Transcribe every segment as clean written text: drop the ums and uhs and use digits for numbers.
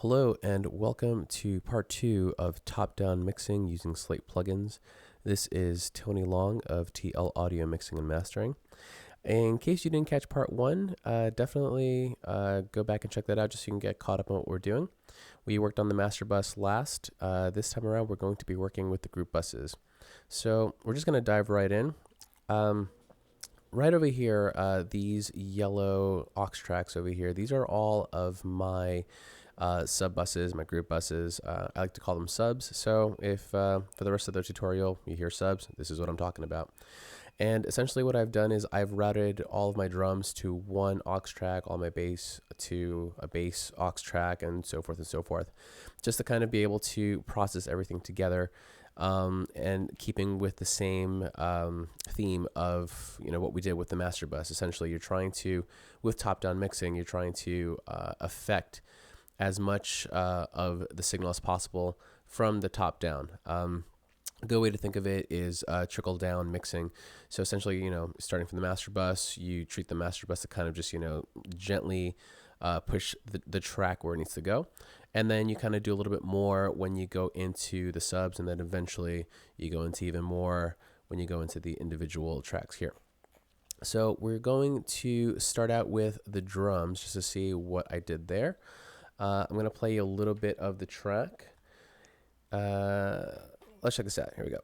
Hello and welcome to part 2 of top-down mixing using Slate plugins. This is Tony Long of TL Audio Mixing and Mastering. In case you didn't catch part 1, definitely go back and check that out just so you can get caught up on what we're doing. We worked on the master bus last. This time around we're going to be working with the group buses. So we're just going to dive right in. Right over here, these yellow aux tracks over here, these are all of my sub buses, my group buses. I like to call them subs. So if for the rest of the tutorial you hear subs, this is what I'm talking about. And essentially what I've done is I've routed all of my drums to one aux track, all my bass to a bass aux track, and so forth, just to kind of be able to process everything together. And keeping with the same theme of what we did with the master bus. Essentially, you're trying to, with top-down mixing, you're trying to affect as much of the signal as possible from the top down. A good way to think of it is trickle down mixing. So essentially, starting from the master bus, you treat the master bus to kind of just gently push the track where it needs to go. And then you kind of do a little bit more when you go into the subs, and then eventually you go into even more when you go into the individual tracks here. So we're going to start out with the drums just to see what I did there. I'm going to play you a little bit of the track. Let's check this out. Here we go.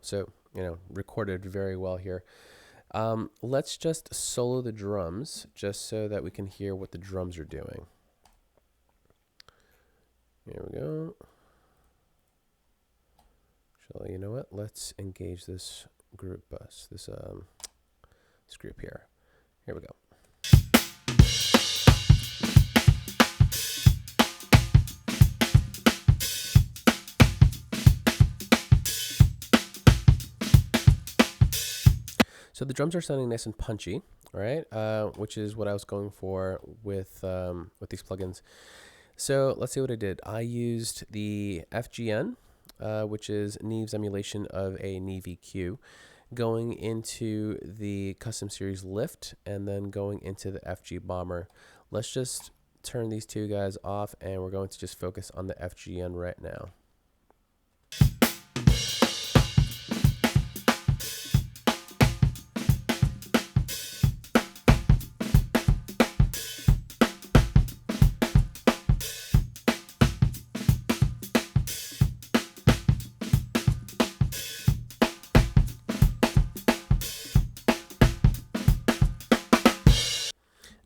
So, recorded very well here. Let's just solo the drums just so that we can hear what the drums are doing. Here we go. You know what? Let's engage this group bus, this group here. Here we go. So the drums are sounding nice and punchy, all right? Which is what I was going for with these plugins. So let's see what I did. I used the FGN, which is Neve's emulation of a Neve EQ, going into the custom series lift, and then going into the FG bomber. Let's just turn these two guys off, and we're going to just focus on the FGN right now.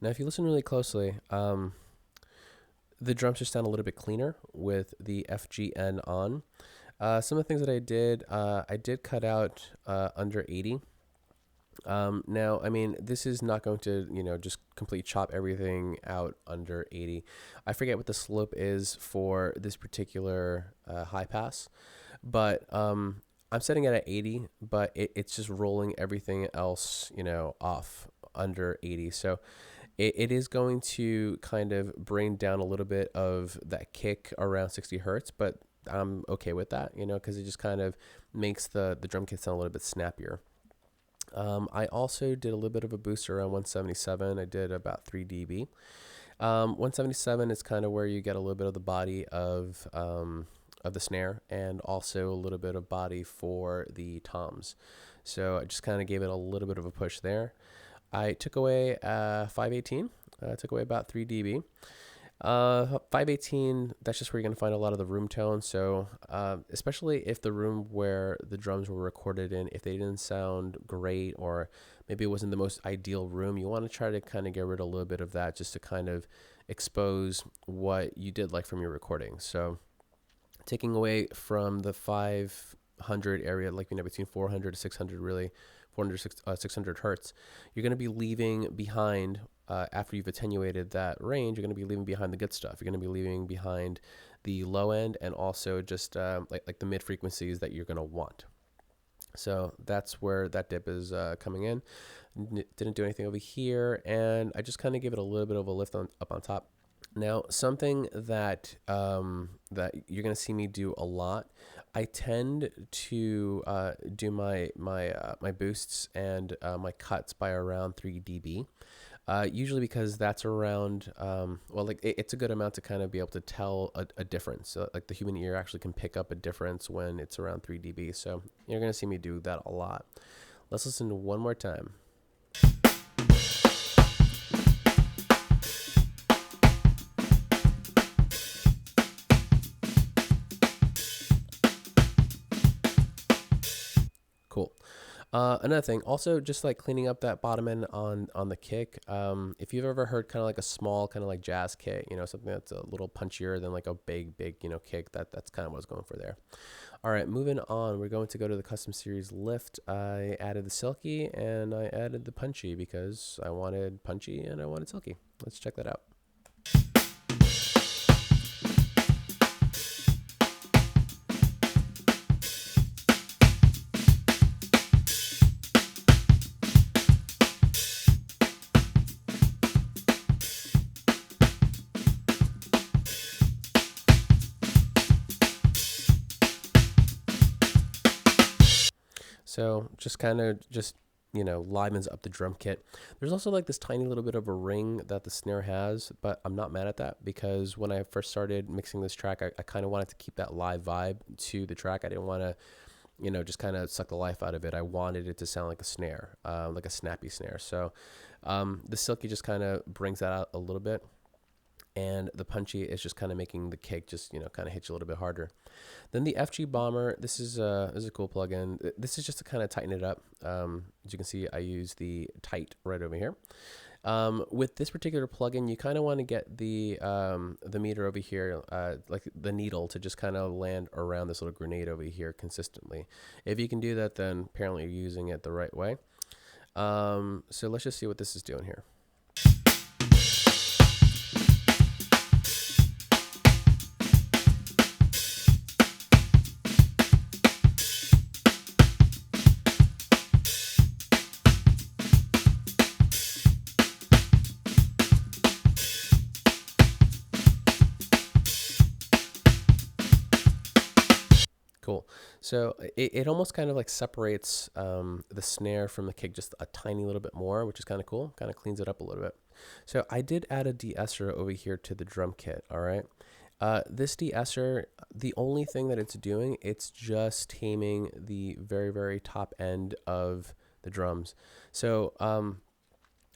Now, if you listen really closely, the drums just sound a little bit cleaner with the FGN on. Some of the things that I did cut out under 80. Now, I mean, this is not going to, just completely chop everything out under 80. I forget what the slope is for this particular high pass, but I'm setting it at 80, but it's just rolling everything else, off under 80. So it is going to kind of bring down a little bit of that kick around 60 hertz, but I'm okay with that, because it just kind of makes the drum kit sound a little bit snappier. I also did a little bit of a boost around 177. I did about 3 dB. 177 is kind of where you get a little bit of the body of the snare, and also a little bit of body for the toms. So I just kind of gave it a little bit of a push there. I took away 518. I took away about 3 dB. 518, that's just where you're going to find a lot of the room tone. So especially if the room where the drums were recorded in, if they didn't sound great, or maybe it wasn't the most ideal room, you want to try to kind of get rid of a little bit of that just to kind of expose what you did like from your recording. So taking away from the 500 area, like between 400 to 600, really 400 to 600 hertz, you're going to be leaving behind, after you've attenuated that range, you're going to be leaving behind the good stuff. You're going to be leaving behind the low end, and also just like the mid frequencies that you're going to want. So that's where that dip is coming in. Didn't do anything over here, and I just kind of give it a little bit of a lift up on top. Now, something that that you're gonna see me do a lot, I tend to do my boosts and my cuts by around 3 dB. Usually because that's around, well, like it's a good amount to kind of be able to tell a difference. So, like the human ear actually can pick up a difference when it's around 3 dB. So you're gonna see me do that a lot. Let's listen to one more time. Cool. Another thing, also just like cleaning up that bottom end on the kick. If you've ever heard kind of like a small kind of like jazz kick, something that's a little punchier than like a big kick. That's kind of what I was going for there. All right, moving on. We're going to go to the custom series lift. I added the silky and I added the punchy because I wanted punchy and I wanted silky. Let's check that out. So just kind of livens up the drum kit. There's also like this tiny little bit of a ring that the snare has, but I'm not mad at that because when I first started mixing this track, I kind of wanted to keep that live vibe to the track. I didn't want to, just kind of suck the life out of it. I wanted it to sound like a snare, like a snappy snare. So the silky just kind of brings that out a little bit. And the punchy is just kind of making the kick just, kind of hit you a little bit harder. Then the FG Bomber, this is a cool plugin. This is just to kind of tighten it up. As you can see, I use the tight right over here. With this particular plugin, you kind of want to get the meter over here, like the needle, to just kind of land around this little grenade over here consistently. If you can do that, then apparently you're using it the right way. So let's just see what this is doing here. Cool. So it almost kind of like separates the snare from the kick just a tiny little bit more, which is kind of cool. Kind of cleans it up a little bit. So I did add a deesser over here to the drum kit. All right. This deesser, the only thing that it's doing, it's just taming the very, very top end of the drums. So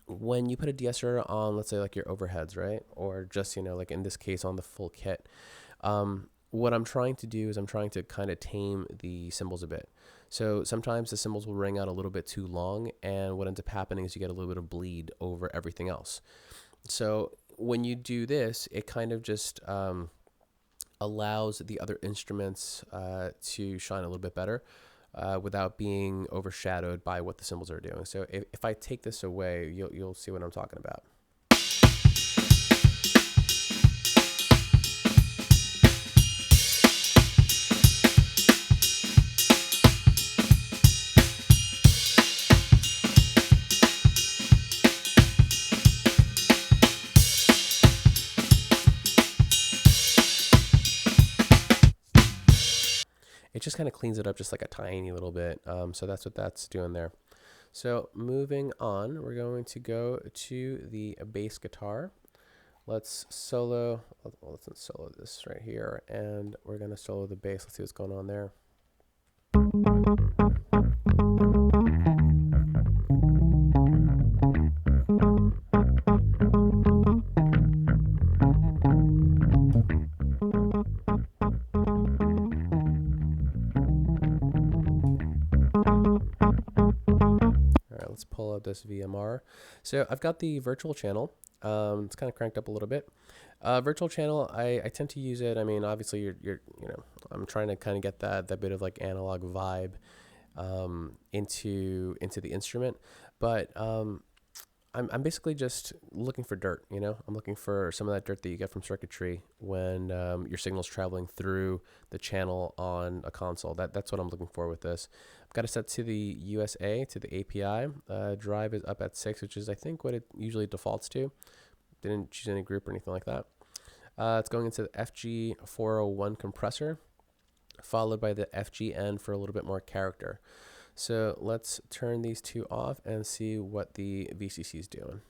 when you put a deesser on, let's say like your overheads, right? Or just, like in this case on the full kit, what I'm trying to do is I'm trying to kind of tame the cymbals a bit. So sometimes the cymbals will ring out a little bit too long, and what ends up happening is you get a little bit of bleed over everything else. So when you do this, it kind of just allows the other instruments to shine a little bit better without being overshadowed by what the cymbals are doing. So if I take this away, you'll see what I'm talking about. It just kind of cleans it up just like a tiny little bit. So that's what that's doing there. So moving on, we're going to go to the bass guitar. Let's solo this right here, and we're going to solo the bass. Let's see what's going on there. Let's pull up this VMR. So I've got the virtual channel. It's kind of cranked up a little bit. Virtual channel, I tend to use it. I mean, obviously, I'm trying to kind of get that bit of like analog vibe into the instrument, but I'm basically just looking for dirt, you know? I'm looking for some of that dirt that you get from circuitry when your signal's traveling through the channel on a console. That's what I'm looking for with this. I've got it set to the USA, to the API. Drive is up at 6, which is, I think, what it usually defaults to. Didn't choose any group or anything like that. It's going into the FG401 compressor, followed by the FGN for a little bit more character. So let's turn these two off and see what the VCC is doing.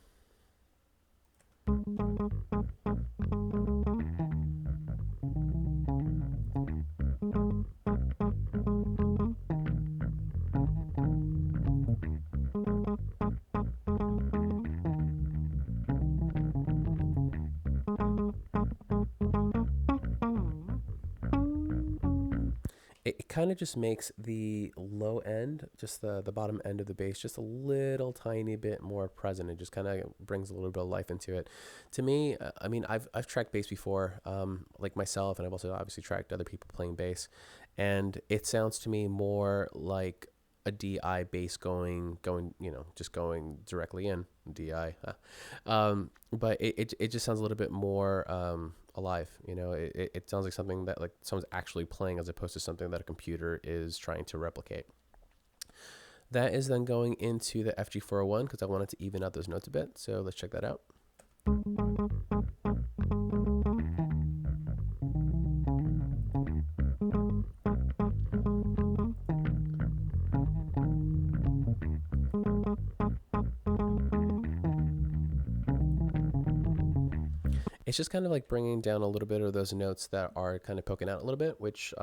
It kind of just makes the low end, just the bottom end of the bass, just a little tiny bit more present. It just kind of brings a little bit of life into it. To me, I mean, I've tracked bass before, like myself, and I've also obviously tracked other people playing bass, and it sounds to me more like a DI bass going, you know, just going directly in DI. But it just sounds a little bit more alive. You know, it sounds like something that like someone's actually playing as opposed to something that a computer is trying to replicate. That is then going into the FG401 because I wanted to even out those notes a bit. So let's check that out. It's just kind of like bringing down a little bit of those notes that are kind of poking out a little bit, which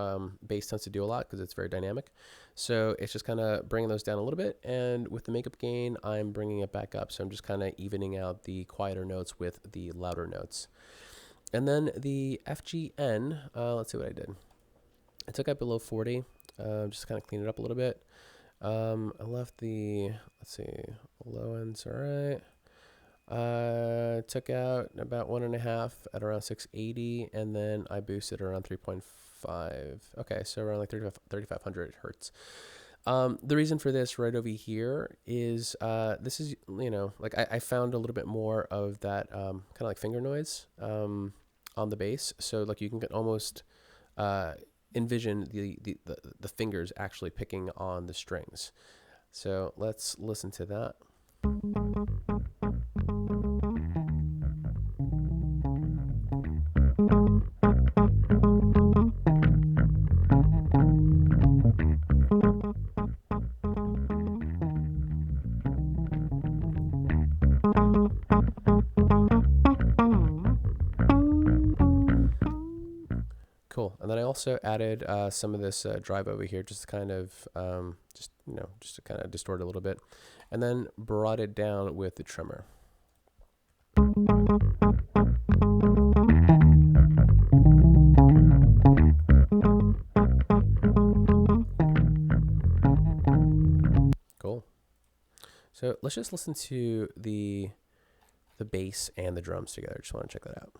bass tends to do a lot because it's very dynamic. So it's just kind of bringing those down a little bit. And with the makeup gain, I'm bringing it back up. So I'm just kind of evening out the quieter notes with the louder notes. And then the FGN, let's see what I did. I took it below 40, just kind of clean it up a little bit. I left the, let's see, low ends, all right. Took out about 1.5 at around 680, and then I boosted around 3.5. Okay, so around like 3,500 hertz. The reason for this right over here is this is, you know, like I found a little bit more of that kind of like finger noise on the bass. So like you can almost envision the fingers actually picking on the strings. So let's listen to that. Cool. And then I also added some of this drive over here, just to kind of, just to kind of distort it a little bit, and then brought it down with the trimmer. Cool. So let's just listen to the bass and the drums together. Just want to check that out.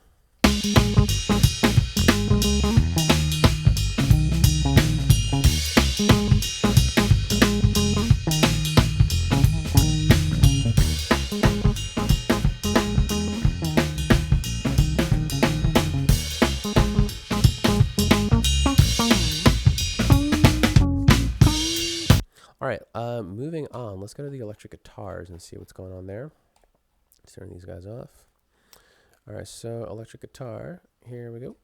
All right, moving on. Let's go to the electric guitars and see what's going on there. Let's turn these guys off. All right, so electric guitar, here we go.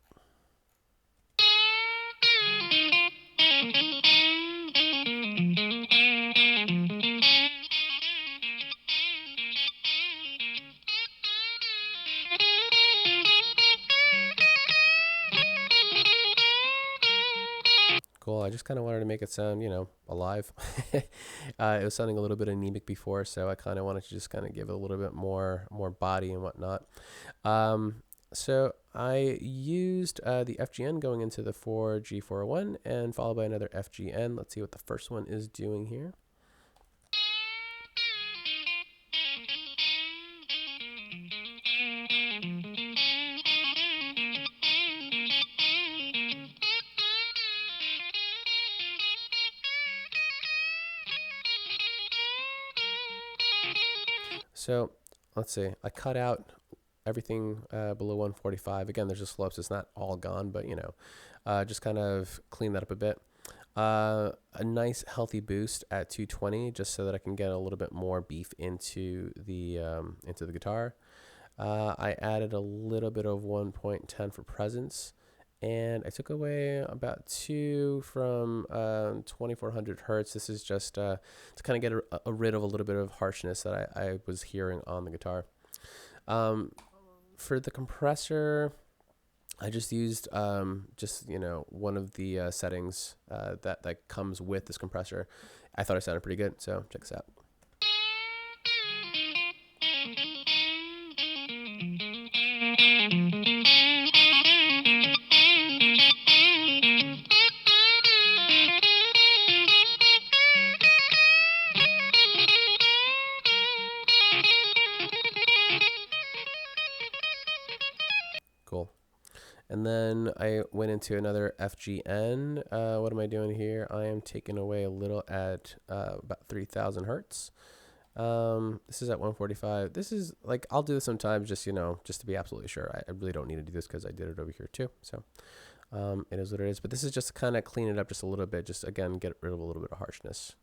Cool. I just kind of wanted to make it sound, you know, alive. It was sounding a little bit anemic before, so I kind of wanted to just kind of give it a little bit more body and whatnot. So I used the FGN going into the 4G401 and followed by another FGN. Let's see what the first one is doing here. So let's see, I cut out everything below 145. Again, there's a slope, so it's not all gone, but just kind of clean that up a bit. A nice healthy boost at 220, just so that I can get a little bit more beef into the guitar. I added a little bit of 1.10 for presence, and I took away about 2 from 2400 hertz. This is just to kind of get rid of a little bit of harshness that I was hearing on the guitar. For the compressor, I just used one of the settings that comes with this compressor. I thought it sounded pretty good, so check this out. Cool. And then I went into another FGN. What am I doing here? I am taking away a little at about 3000 hertz. This is at 145. This is like, I'll do this sometimes just to be absolutely sure. I really don't need to do this because I did it over here too. So it is what it is. But this is just to kind of clean it up just a little bit. Just, again, get rid of a little bit of harshness.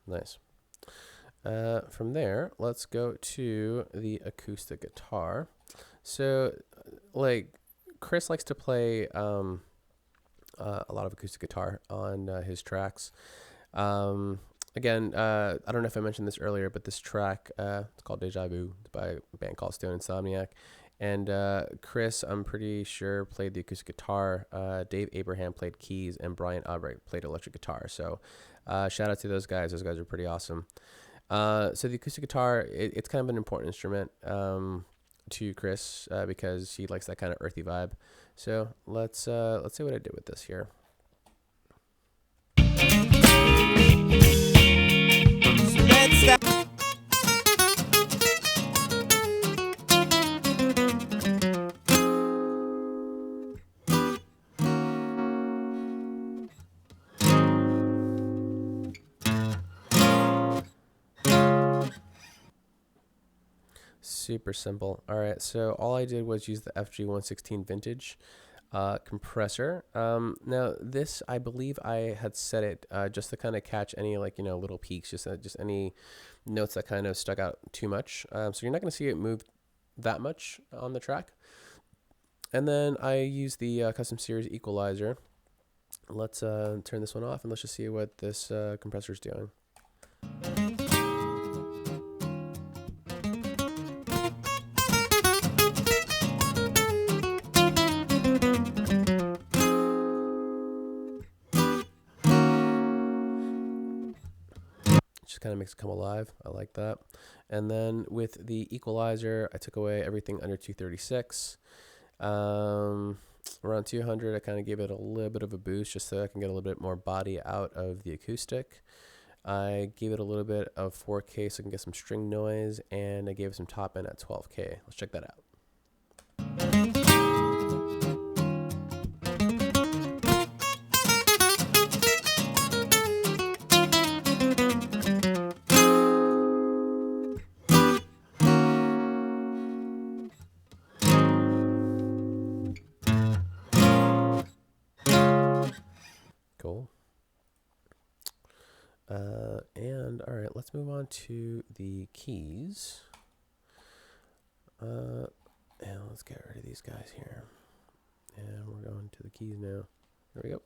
Nice. From there, let's go to the acoustic guitar. So, like, Chris likes to play a lot of acoustic guitar on his tracks. Again, I don't know if I mentioned this earlier, but this track, it's called Deja Vu. It's by a band called Stone Insomniac. And Chris, I'm pretty sure, played the acoustic guitar. Dave Abraham played keys, and Brian Albright played electric guitar. So shout out to those guys. Those guys are pretty awesome. So the acoustic guitar, it's kind of an important instrument to Chris because he likes that kind of earthy vibe. So let's see what I did with this here. Super simple. All right, so all I did was use the FG116 vintage compressor. Now this, I believe I had set it just to kind of catch any little peaks, just any notes that kind of stuck out too much. So you're not going to see it move that much on the track. And then I use the custom series equalizer. Let's turn this one off and let's just see what this compressor is doing. Just kind of makes it come alive. I like that. And then with the equalizer, I took away everything under 236. Around 200, I kind of gave it a little bit of a boost just so I can get a little bit more body out of the acoustic. I gave it a little bit of 4K so I can get some string noise, and I gave it some top end at 12K. Let's check that out. Cool. And all right, let's move on to the keys. And let's get rid of these guys here. And we're going to the keys now. Here we go.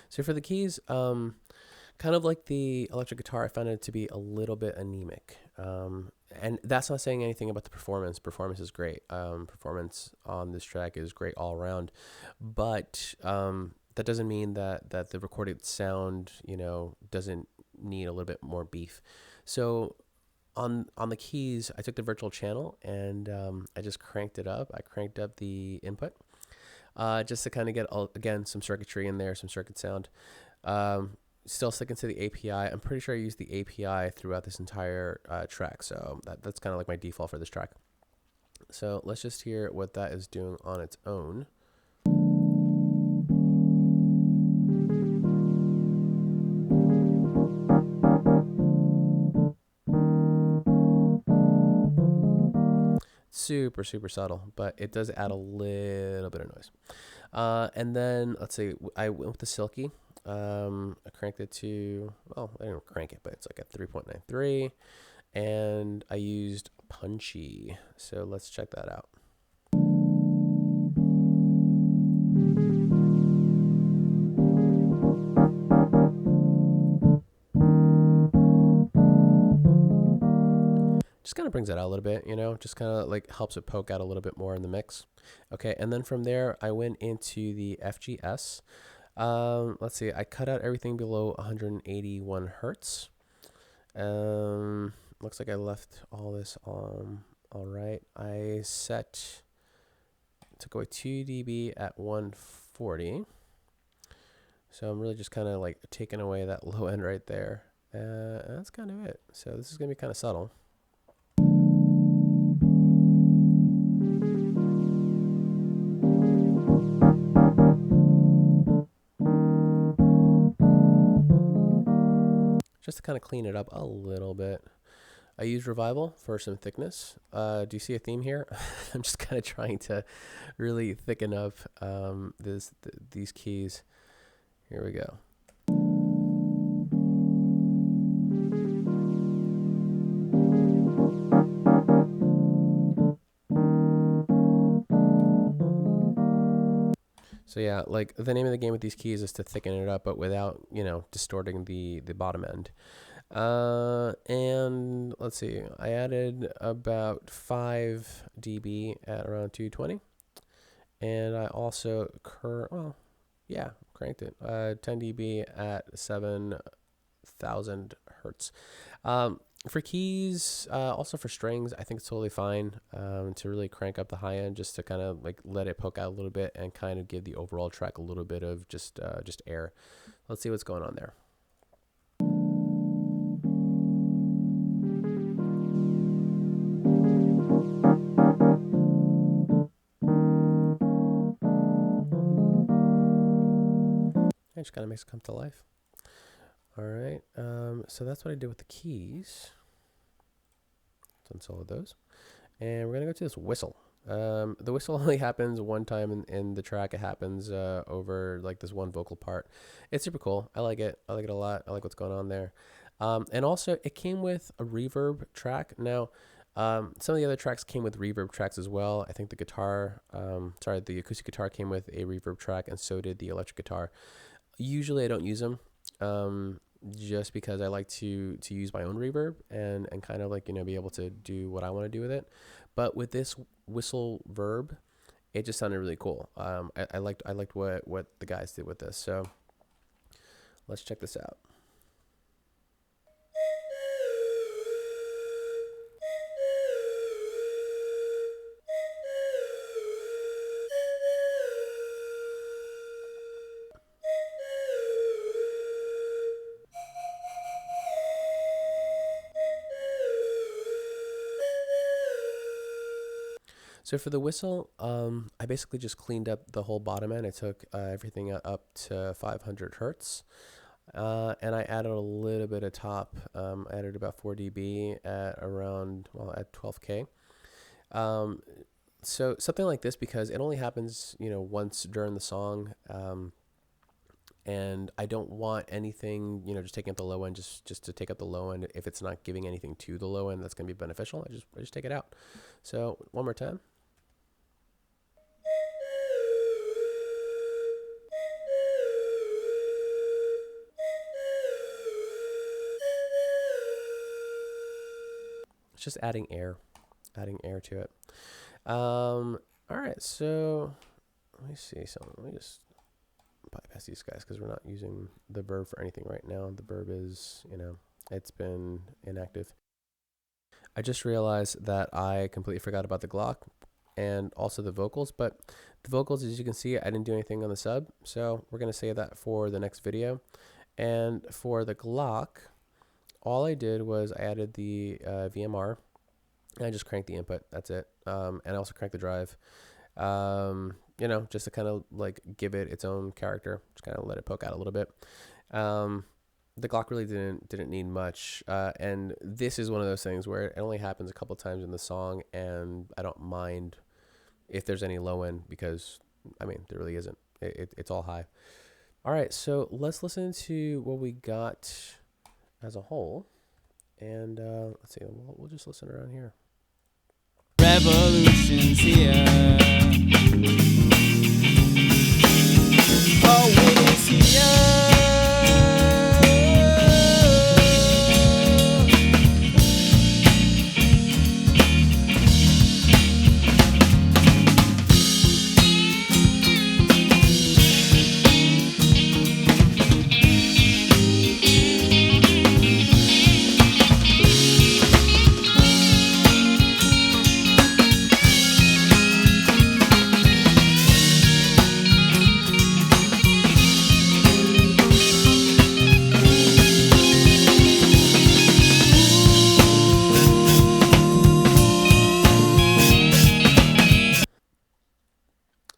So for the keys, kind of like the electric guitar, I found it to be a little bit anemic. And that's not saying anything about the performance. Performance is great. Performance on this track is great all around. But that doesn't mean that the recorded sound, doesn't need a little bit more beef. So on the keys, I took the virtual channel and I just cranked it up. I cranked up the input just to kind of get, again, some circuitry in there, some circuit sound. Still sticking to the API. I'm pretty sure I used the API throughout this entire track, so that's kind of like my default for this track. So let's just hear what that is doing on its own. Super, super subtle, but it does add a little bit of noise. And then let's see, I went with the Silky. I cranked it to, well, I didn't crank it, but it's like a 3.93. And I used Punchy. So let's check that out. Just kind of brings it out a little bit, just kind of like helps it poke out a little bit more in the mix. Okay, and then from there, I went into the FGS. Let's see, I cut out everything below 181 hertz. Looks like I left all this on all right. I took away 2 dB at 140. So I'm really just kind of like taking away that low end right there. That's kind of it. So this is going to be kind of subtle. Just to kind of clean it up a little bit. I used Revival for some thickness. Do you see a theme here? I'm just kind of trying to really thicken up these keys. Here we go. So yeah, like the name of the game with these keys is to thicken it up, but without, distorting the bottom end. And let's see, I added about 5 dB at around 220. And I also cranked it. 10 dB at 7,000 hertz. For keys, also for strings, I think it's totally fine to really crank up the high end, just to kind of like let it poke out a little bit and kind of give the overall track a little bit of just air. Let's see what's going on there. It just kind of makes it come to life. All right, so that's what I did with the keys. Let's unsolo those. And we're going to go to this whistle. The whistle only happens one time in the track. It happens over like this one vocal part. It's super cool. I like it. I like it a lot. I like what's going on there. And also, it came with a reverb track. Now, some of the other tracks came with reverb tracks as well. I think the acoustic guitar came with a reverb track, and so did the electric guitar. Usually I don't use them just because I like to use my own reverb and kind of like, be able to do what I want to do with it. But with this whistle verb, it just sounded really cool. I liked what the guys did with this. So let's check this out. So for the whistle, I basically just cleaned up the whole bottom end. I took everything up to 500 hertz, and I added a little bit of top. I added about 4 dB at 12K. So something like this, because it only happens, once during the song, and I don't want anything, just taking up the low end, just to take up the low end. If it's not giving anything to the low end that's going to be beneficial, I just take it out. So one more time. Just adding air to it. All right, so let me see something. Let me just bypass these guys because we're not using the verb for anything right now. The verb is, it's been inactive. I just realized that I completely forgot about the Glock and also the vocals, but the vocals, as you can see, I didn't do anything on the sub, so we're going to save that for the next video. And for the Glock, all I did was I added the VMR, and I just cranked the input. That's it. And I also cranked the drive, just to kind of like give it its own character, just kind of let it poke out a little bit. The Glock really didn't need much, and this is one of those things where it only happens a couple times in the song, and I don't mind if there's any low end because, there really isn't. It's all high. All right, so let's listen to what we got as a whole, and let's see, we'll just listen around here. Revolution's here. Oh, it is here.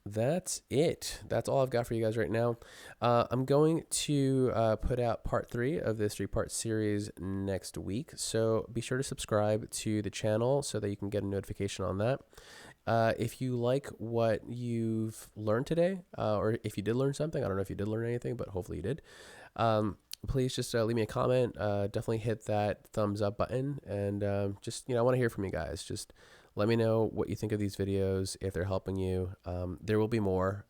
That's it. That's all I've got for you guys right now. I'm going to put out part 3 of this 3-part series next week. So be sure to subscribe to the channel so that you can get a notification on that. If you like what you've learned today, or if you did learn something, I don't know if you did learn anything, but hopefully you did. Please just leave me a comment. Definitely hit that thumbs up button. And I want to hear from you guys. Just let me know what you think of these videos, if they're helping you. There will be more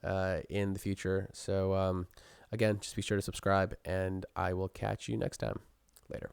in the future. So again, just be sure to subscribe, and I will catch you next time. Later.